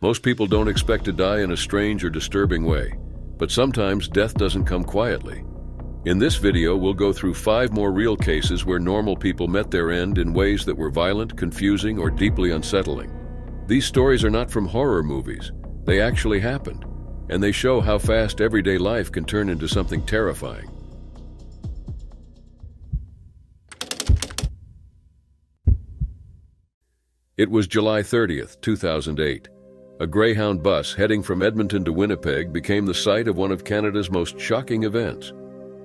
Most people don't expect to die in a strange or disturbing way, but sometimes death doesn't come quietly. In this video, we'll go through 5 more real cases where normal people met their end in ways that were violent, confusing, or deeply unsettling. These stories are not from horror movies. They actually happened, and they show how fast everyday life can turn into something terrifying. It was July 30th, 2008. A Greyhound bus heading from Edmonton to Winnipeg became the site of one of Canada's most shocking events.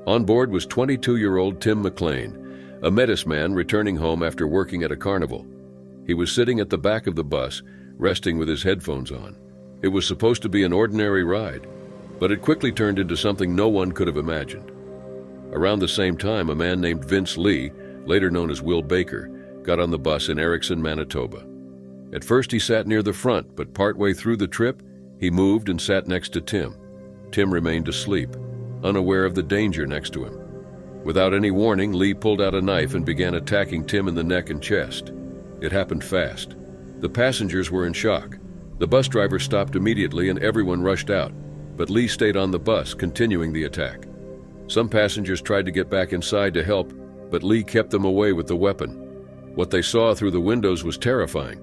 On board was 22-year-old Tim McLean, a Metis man returning home after working at a carnival. He was sitting at the back of the bus, resting with his headphones on. It was supposed to be an ordinary ride, but it quickly turned into something no one could have imagined. Around the same time, a man named Vince Lee, later known as Will Baker, got on the bus in Erickson, Manitoba. At first he sat near the front, but partway through the trip, he moved and sat next to Tim. Tim remained asleep, unaware of the danger next to him. Without any warning, Lee pulled out a knife and began attacking Tim in the neck and chest. It happened fast. The passengers were in shock. The bus driver stopped immediately and everyone rushed out, but Lee stayed on the bus, continuing the attack. Some passengers tried to get back inside to help, but Lee kept them away with the weapon. What they saw through the windows was terrifying.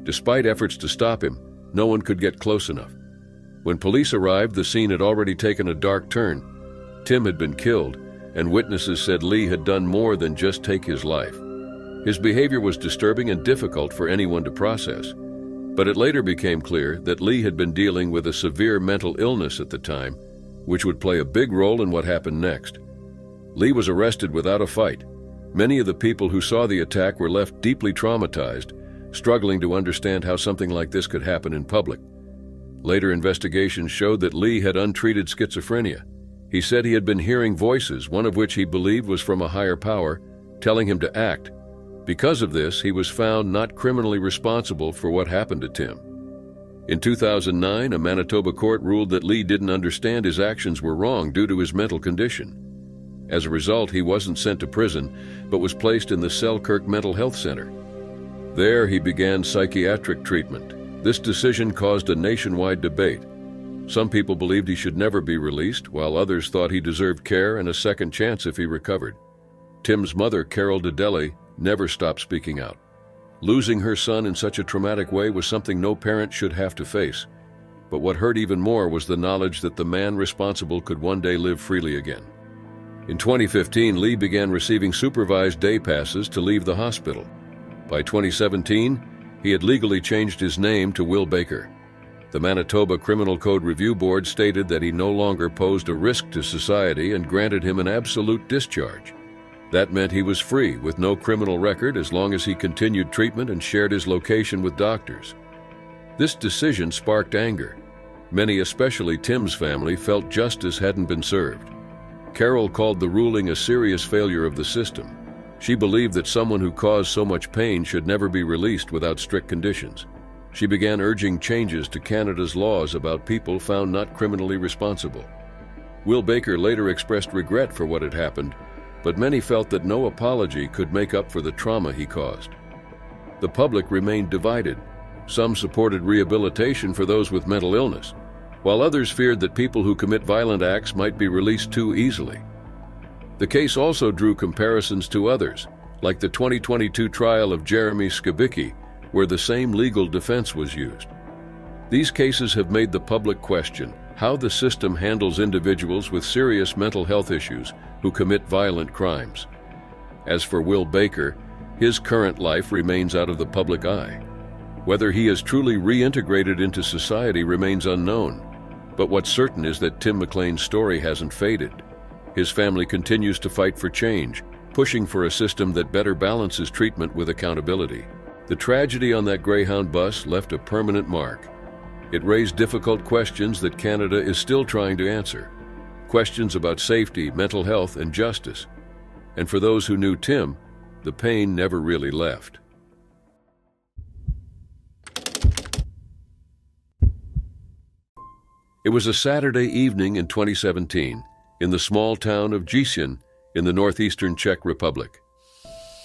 Despite efforts to stop him, no one could get close enough. When police arrived, the scene had already taken a dark turn. Tim had been killed, and witnesses said Lee had done more than just take his life. His behavior was disturbing and difficult for anyone to process. But it later became clear that Lee had been dealing with a severe mental illness at the time, which would play a big role in what happened next. Lee was arrested without a fight. Many of the people who saw the attack were left deeply traumatized, struggling to understand how something like this could happen in public. Later investigations showed that Lee had untreated schizophrenia. He said he had been hearing voices, one of which he believed was from a higher power, telling him to act. Because of this, he was found not criminally responsible for what happened to Tim. In 2009, a Manitoba court ruled that Lee didn't understand his actions were wrong due to his mental condition. As a result, he wasn't sent to prison, but was placed in the Selkirk Mental Health Center. There, he began psychiatric treatment. This decision caused a nationwide debate. Some people believed he should never be released, while others thought he deserved care and a second chance if he recovered. Tim's mother, Carol Dedele, never stopped speaking out. Losing her son in such a traumatic way was something no parent should have to face. But what hurt even more was the knowledge that the man responsible could one day live freely again. In 2015, Lee began receiving supervised day passes to leave the hospital. By 2017, he had legally changed his name to Will Baker. The Manitoba Criminal Code Review Board stated that he no longer posed a risk to society and granted him an absolute discharge. That meant he was free, with no criminal record, as long as he continued treatment and shared his location with doctors. This decision sparked anger. Many, especially Tim's family, felt justice hadn't been served. Carol called the ruling a serious failure of the system. She believed that someone who caused so much pain should never be released without strict conditions. She began urging changes to Canada's laws about people found not criminally responsible. Will Baker later expressed regret for what had happened, but many felt that no apology could make up for the trauma he caused. The public remained divided. Some supported rehabilitation for those with mental illness, while others feared that people who commit violent acts might be released too easily. The case also drew comparisons to others, like the 2022 trial of Jeremy Skibicki, where the same legal defense was used. These cases have made the public question how the system handles individuals with serious mental health issues who commit violent crimes. As for Will Baker, his current life remains out of the public eye. Whether he is truly reintegrated into society remains unknown, but what's certain is that Tim McLean's story hasn't faded. His family continues to fight for change, pushing for a system that better balances treatment with accountability. The tragedy on that Greyhound bus left a permanent mark. It raised difficult questions that Canada is still trying to answer. Questions about safety, mental health, and justice. And for those who knew Tim, the pain never really left. It was a Saturday evening in 2017 in the small town of Jičín in the northeastern Czech Republic.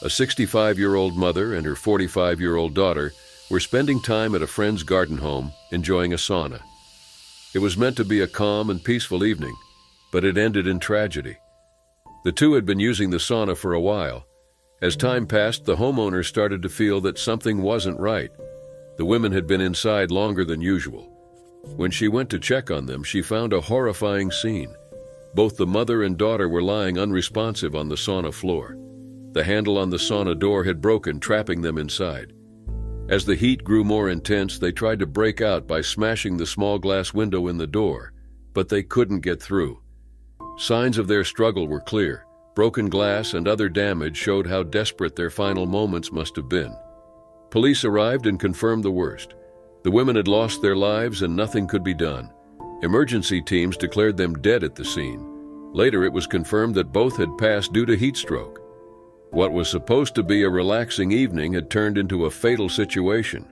A 65-year-old mother and her 45-year-old daughter were spending time at a friend's garden home, enjoying a sauna. It was meant to be a calm and peaceful evening, but it ended in tragedy. The two had been using the sauna for a while. As time passed, the homeowner started to feel that something wasn't right. The women had been inside longer than usual. When she went to check on them, she found a horrifying scene. Both the mother and daughter were lying unresponsive on the sauna floor. The handle on the sauna door had broken, trapping them inside. As the heat grew more intense, they tried to break out by smashing the small glass window in the door, but they couldn't get through. Signs of their struggle were clear. Broken glass and other damage showed how desperate their final moments must have been. Police arrived and confirmed the worst. The women had lost their lives and nothing could be done. Emergency teams declared them dead at the scene. Later, it was confirmed that both had passed due to heat stroke. What was supposed to be a relaxing evening had turned into a fatal situation.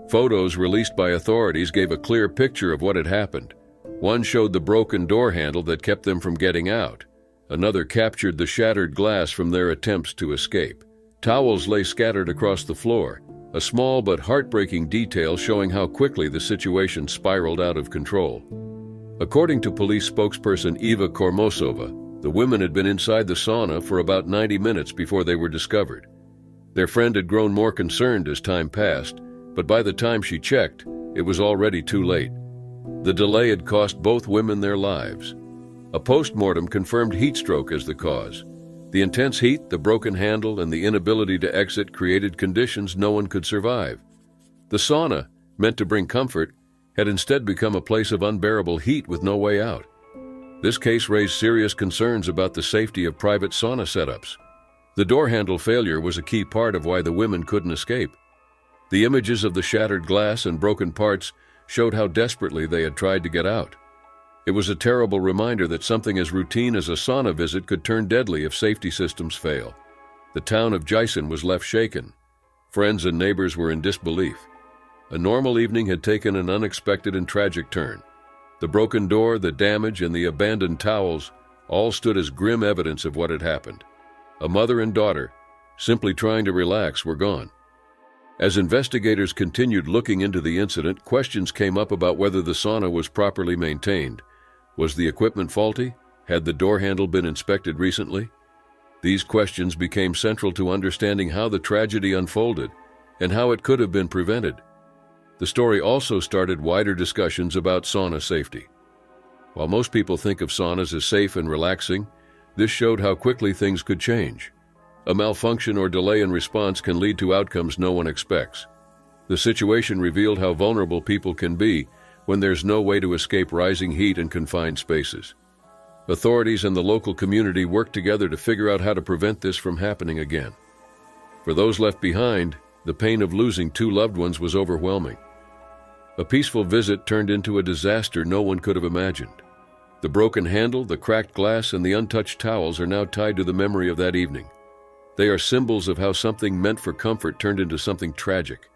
Photos released by authorities gave a clear picture of what had happened. One showed the broken door handle that kept them from getting out. Another captured the shattered glass from their attempts to escape. Towels lay scattered across the floor, a small but heartbreaking detail showing how quickly the situation spiraled out of control. According to police spokesperson Eva Kormosova, the women had been inside the sauna for about 90 minutes before they were discovered. Their friend had grown more concerned as time passed, but by the time she checked, it was already too late. The delay had cost both women their lives. A post-mortem confirmed heat stroke as the cause. The intense heat, the broken handle, and the inability to exit created conditions no one could survive. The sauna, meant to bring comfort, had instead become a place of unbearable heat with no way out. This case raised serious concerns about the safety of private sauna setups. The door handle failure was a key part of why the women couldn't escape. The images of the shattered glass and broken parts showed how desperately they had tried to get out. It was a terrible reminder that something as routine as a sauna visit could turn deadly if safety systems fail. The town of Jisen was left shaken. Friends and neighbors were in disbelief. A normal evening had taken an unexpected and tragic turn. The broken door, the damage, and the abandoned towels all stood as grim evidence of what had happened. A mother and daughter, simply trying to relax, were gone. As investigators continued looking into the incident, questions came up about whether the sauna was properly maintained. Was the equipment faulty? Had the door handle been inspected recently? These questions became central to understanding how the tragedy unfolded and how it could have been prevented. The story also started wider discussions about sauna safety. While most people think of saunas as safe and relaxing, this showed how quickly things could change. A malfunction or delay in response can lead to outcomes no one expects. The situation revealed how vulnerable people can be when there's no way to escape rising heat in confined spaces. Authorities and the local community worked together to figure out how to prevent this from happening again. For those left behind, the pain of losing two loved ones was overwhelming. A peaceful visit turned into a disaster no one could have imagined. The broken handle, the cracked glass, and the untouched towels are now tied to the memory of that evening. They are symbols of how something meant for comfort turned into something tragic.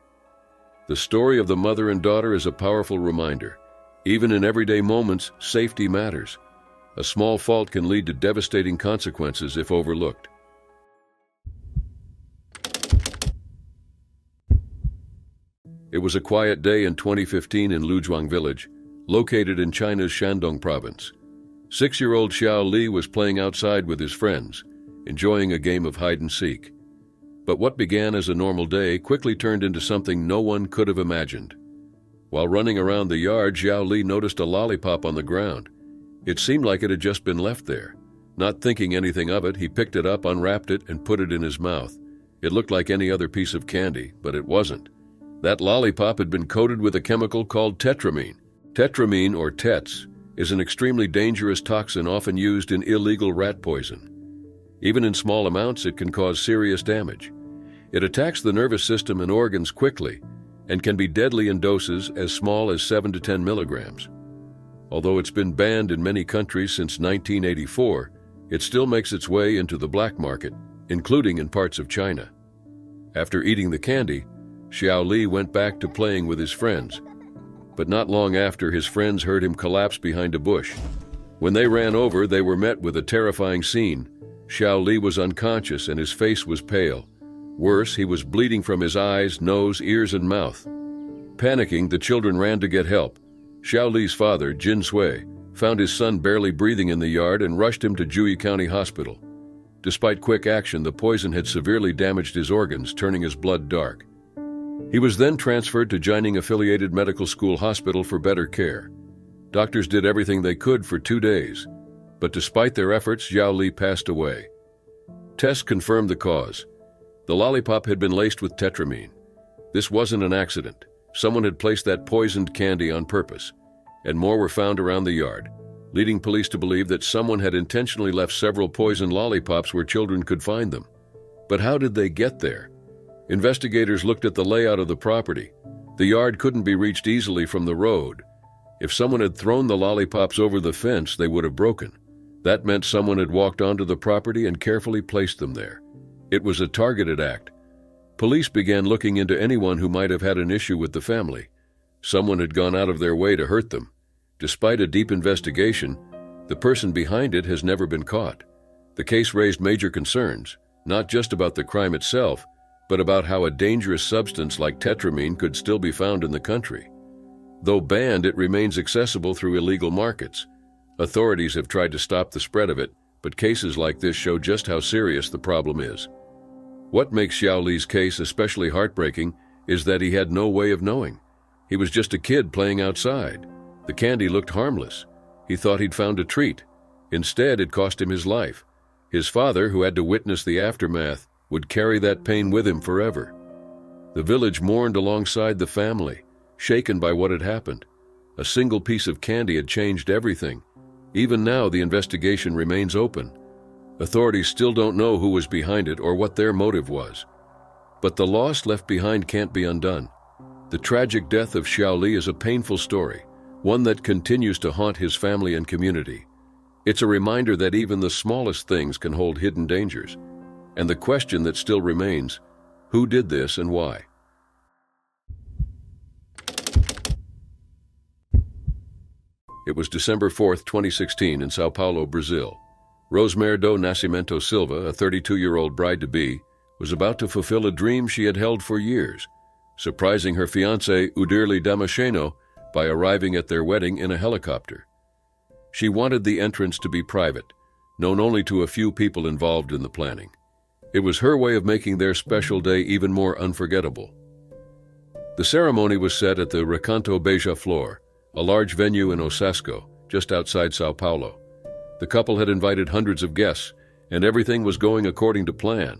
The story of the mother and daughter is a powerful reminder. Even in everyday moments, safety matters. A small fault can lead to devastating consequences if overlooked. It was a quiet day in 2015 in Luzhuang village, located in China's Shandong province. 6-year-old Xiao Li was playing outside with his friends, enjoying a game of hide-and-seek. But what began as a normal day quickly turned into something no one could have imagined. While running around the yard, Xiao Li noticed a lollipop on the ground. It seemed like it had just been left there. Not thinking anything of it, he picked it up, unwrapped it, and put it in his mouth. It looked like any other piece of candy, but it wasn't. That lollipop had been coated with a chemical called tetramine. Tetramine, or TETS, is an extremely dangerous toxin often used in illegal rat poison. Even in small amounts, it can cause serious damage. It attacks the nervous system and organs quickly and can be deadly in doses as small as 7 to 10 milligrams. Although it's been banned in many countries since 1984, it still makes its way into the black market, including in parts of China. After eating the candy, Xiao Li went back to playing with his friends. But not long after, his friends heard him collapse behind a bush. When they ran over, they were met with a terrifying scene. Xiao Li was unconscious and his face was pale. Worse, he was bleeding from his eyes, nose, ears, and mouth. Panicking, the children ran to get help. Xiaoli's father, Jin Sui, found his son barely breathing in the yard and rushed him to Jiuyi County Hospital. Despite quick action, the poison had severely damaged his organs, turning his blood dark. He was then transferred to Jining Affiliated Medical School Hospital for better care. Doctors did everything they could for 2 days, but despite their efforts, Xiaoli passed away. Tests confirmed the cause. The lollipop had been laced with tetramine. This wasn't an accident. Someone had placed that poisoned candy on purpose, and more were found around the yard, leading police to believe that someone had intentionally left several poisoned lollipops where children could find them. But how did they get there? Investigators looked at the layout of the property. The yard couldn't be reached easily from the road. If someone had thrown the lollipops over the fence, they would have broken. That meant someone had walked onto the property and carefully placed them there. It was a targeted act. Police began looking into anyone who might have had an issue with the family. Someone had gone out of their way to hurt them. Despite a deep investigation, the person behind it has never been caught. The case raised major concerns, not just about the crime itself, but about how a dangerous substance like tetramine could still be found in the country. Though banned, it remains accessible through illegal markets. Authorities have tried to stop the spread of it, but cases like this show just how serious the problem is. What makes Xiaoli's case especially heartbreaking is that he had no way of knowing. He was just a kid playing outside. The candy looked harmless. He thought he'd found a treat. Instead, it cost him his life. His father, who had to witness the aftermath, would carry that pain with him forever. The village mourned alongside the family, shaken by what had happened. A single piece of candy had changed everything. Even now, the investigation remains open. Authorities still don't know who was behind it or what their motive was. But the loss left behind can't be undone. The tragic death of Xiaoli is a painful story, one that continues to haunt his family and community. It's a reminder that even the smallest things can hold hidden dangers. And the question that still remains, who did this and why? It was December 4th, 2016 in Sao Paulo, Brazil. Rosemary do Nascimento Silva, a 32-year-old bride-to-be, was about to fulfill a dream she had held for years, surprising her fiancé Udirli Damasceno by arriving at their wedding in a helicopter. She wanted the entrance to be private, known only to a few people involved in the planning. It was her way of making their special day even more unforgettable. The ceremony was set at the Recanto Beija-Flor, a large venue in Osasco, just outside Sao Paulo. The couple had invited hundreds of guests, and everything was going according to plan.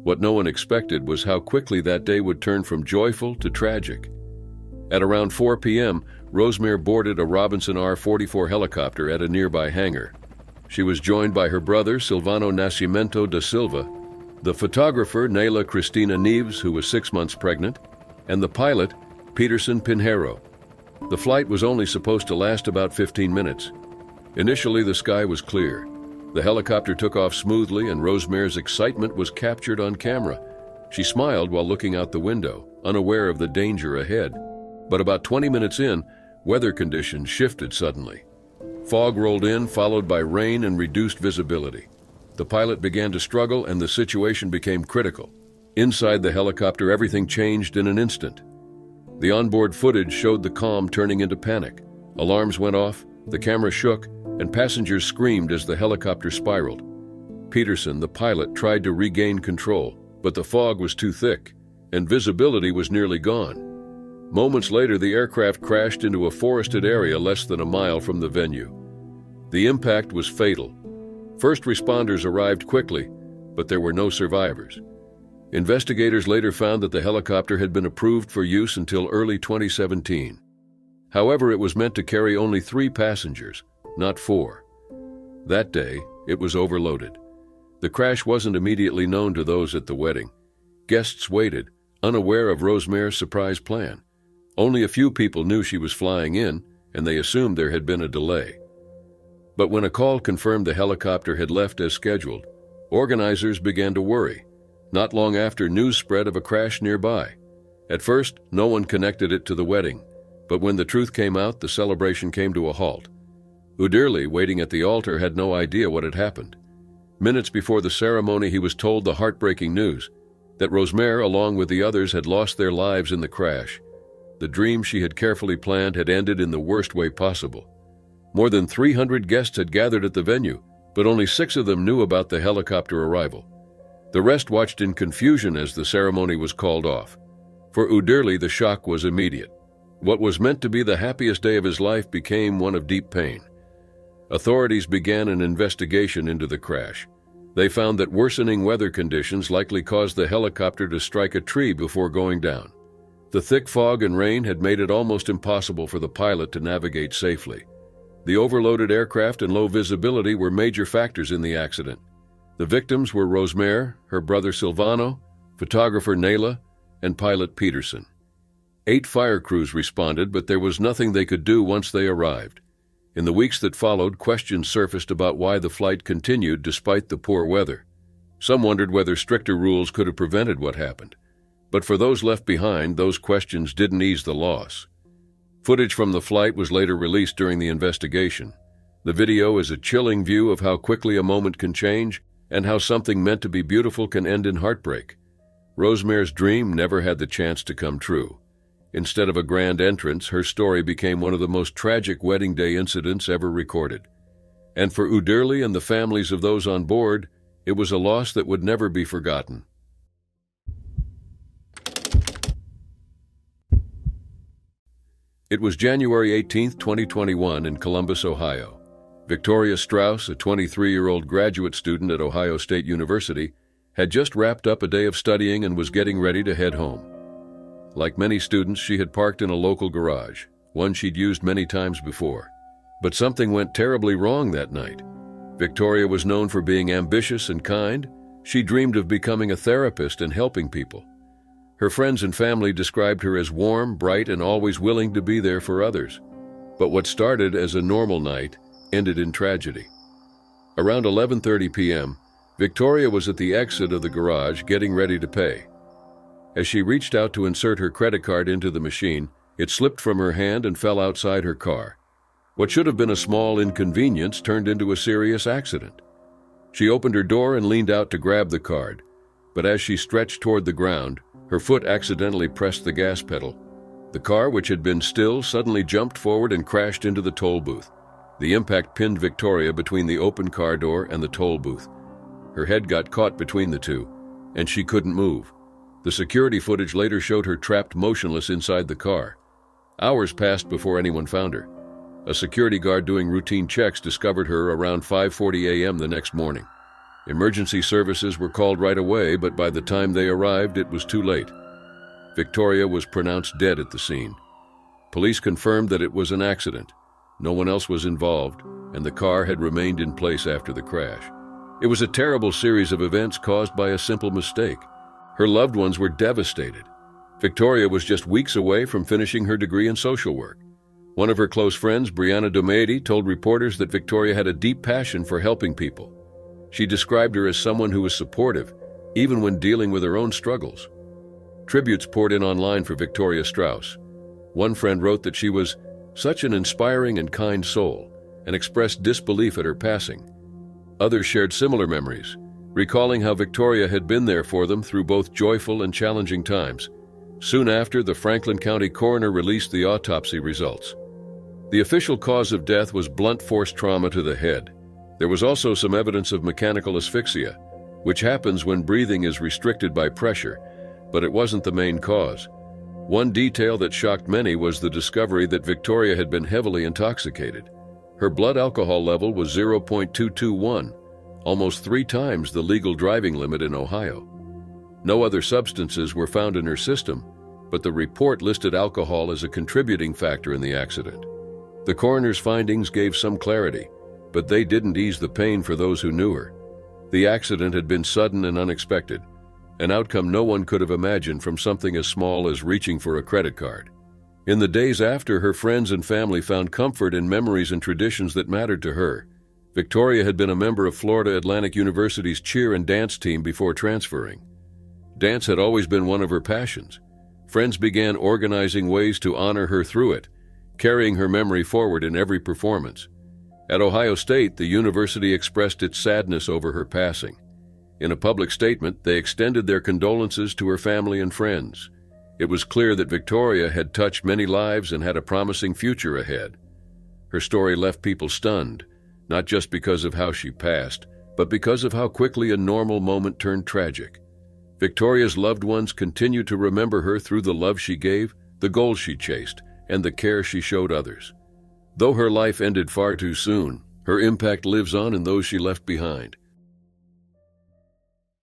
What no one expected was how quickly that day would turn from joyful to tragic. At around 4 p.m., Rosemary boarded a Robinson R-44 helicopter at a nearby hangar. She was joined by her brother, Silvano Nascimento da Silva, the photographer, Nayla Cristina Neves, who was 6 months pregnant, and the pilot, Peterson Pinheiro. The flight was only supposed to last about 15 minutes. Initially, the sky was clear. The helicopter took off smoothly, and Rosemary's excitement was captured on camera. She smiled while looking out the window, unaware of the danger ahead. But about 20 minutes in, weather conditions shifted suddenly. Fog rolled in, followed by rain and reduced visibility. The pilot began to struggle, and the situation became critical. Inside the helicopter, everything changed in an instant. The onboard footage showed the calm turning into panic. Alarms went off, the camera shook, and passengers screamed as the helicopter spiraled. Peterson, the pilot, tried to regain control, but the fog was too thick, and visibility was nearly gone. Moments later, the aircraft crashed into a forested area less than a mile from the venue. The impact was fatal. First responders arrived quickly, but there were no survivors. Investigators later found that the helicopter had been approved for use until early 2017. However, it was meant to carry only 3 passengers, not 4. That day, it was overloaded. The crash wasn't immediately known to those at the wedding. Guests waited, unaware of Rosemary's surprise plan. Only a few people knew she was flying in, and they assumed there had been a delay. But when a call confirmed the helicopter had left as scheduled, organizers began to worry. Not long after, news spread of a crash nearby. At first, no one connected it to the wedding, but when the truth came out, the celebration came to a halt. Udirli, waiting at the altar, had no idea what had happened. Minutes before the ceremony, he was told the heartbreaking news. that Rosemary, along with the others, had lost their lives in the crash. The dream she had carefully planned had ended in the worst way possible. More than 300 guests had gathered at the venue, but only 6 of them knew about the helicopter arrival. The rest watched in confusion as the ceremony was called off. For Uderli, the shock was immediate. What was meant to be the happiest day of his life became one of deep pain. Authorities began an investigation into the crash. They found that worsening weather conditions likely caused the helicopter to strike a tree before going down. The thick fog and rain had made it almost impossible for the pilot to navigate safely. The overloaded aircraft and low visibility were major factors in the accident. The victims were Rosemary, her brother Silvano, photographer Nayla, and pilot Peterson. 8 fire crews responded, but there was nothing they could do once they arrived. In the weeks that followed, questions surfaced about why the flight continued despite the poor weather. Some wondered whether stricter rules could have prevented what happened. But for those left behind, those questions didn't ease the loss. Footage from the flight was later released during the investigation. The video is a chilling view of how quickly a moment can change and how something meant to be beautiful can end in heartbreak. Rosemary's dream never had the chance to come true. Instead of a grand entrance, her story became one of the most tragic wedding day incidents ever recorded. And for Uderli and the families of those on board, it was a loss that would never be forgotten. It was January 18, 2021 in Columbus, Ohio. Victoria Strauss, a 23-year-old graduate student at Ohio State University, had just wrapped up a day of studying and was getting ready to head home. Like many students, she had parked in a local garage, one she'd used many times before. But something went terribly wrong that night. Victoria was known for being ambitious and kind. She dreamed of becoming a therapist and helping people. Her friends and family described her as warm, bright, and always willing to be there for others. But what started as a normal night ended in tragedy. Around 11:30 p.m., Victoria was at the exit of the garage getting ready to pay. As she reached out to insert her credit card into the machine, it slipped from her hand and fell outside her car. What should have been a small inconvenience turned into a serious accident. She opened her door and leaned out to grab the card, but as she stretched toward the ground, her foot accidentally pressed the gas pedal. The car, which had been still, suddenly jumped forward and crashed into the toll booth. The impact pinned Victoria between the open car door and the toll booth. Her head got caught between the two, and she couldn't move. The security footage later showed her trapped motionless inside the car. Hours passed before anyone found her. A security guard doing routine checks discovered her around 5:40 a.m. the next morning. Emergency services were called right away, but by the time they arrived, it was too late. Victoria was pronounced dead at the scene. Police confirmed that it was an accident. No one else was involved, and the car had remained in place after the crash. It was a terrible series of events caused by a simple mistake. Her loved ones were devastated. Victoria was just weeks away from finishing her degree in social work. One of her close friends, Brianna Domedi, told reporters that Victoria had a deep passion for helping people. She described her as someone who was supportive, even when dealing with her own struggles. Tributes poured in online for Victoria Strauss. One friend wrote that she was such an inspiring and kind soul, and expressed disbelief at her passing. Others shared similar memories, recalling how Victoria had been there for them through both joyful and challenging times. Soon after, the Franklin County coroner released the autopsy results. The official cause of death was blunt force trauma to the head. There was also some evidence of mechanical asphyxia, which happens when breathing is restricted by pressure, but it wasn't the main cause. One detail that shocked many was the discovery that Victoria had been heavily intoxicated. Her blood alcohol level was 0.221, almost 3 times the legal driving limit in Ohio. No other substances were found in her system, but the report listed alcohol as a contributing factor in the accident. The coroner's findings gave some clarity, but they didn't ease the pain for those who knew her. The accident had been sudden and unexpected, an outcome no one could have imagined from something as small as reaching for a credit card. In the days after, her friends and family found comfort in memories and traditions that mattered to her. Victoria had been a member of Florida Atlantic University's cheer and dance team before transferring. Dance had always been one of her passions. Friends began organizing ways to honor her through it, carrying her memory forward in every performance. At Ohio State, the university expressed its sadness over her passing. In a public statement, they extended their condolences to her family and friends. It was clear that Victoria had touched many lives and had a promising future ahead. Her story left people stunned, not just because of how she passed, but because of how quickly a normal moment turned tragic. Victoria's loved ones continue to remember her through the love she gave, the goals she chased, and the care she showed others. Though her life ended far too soon, her impact lives on in those she left behind.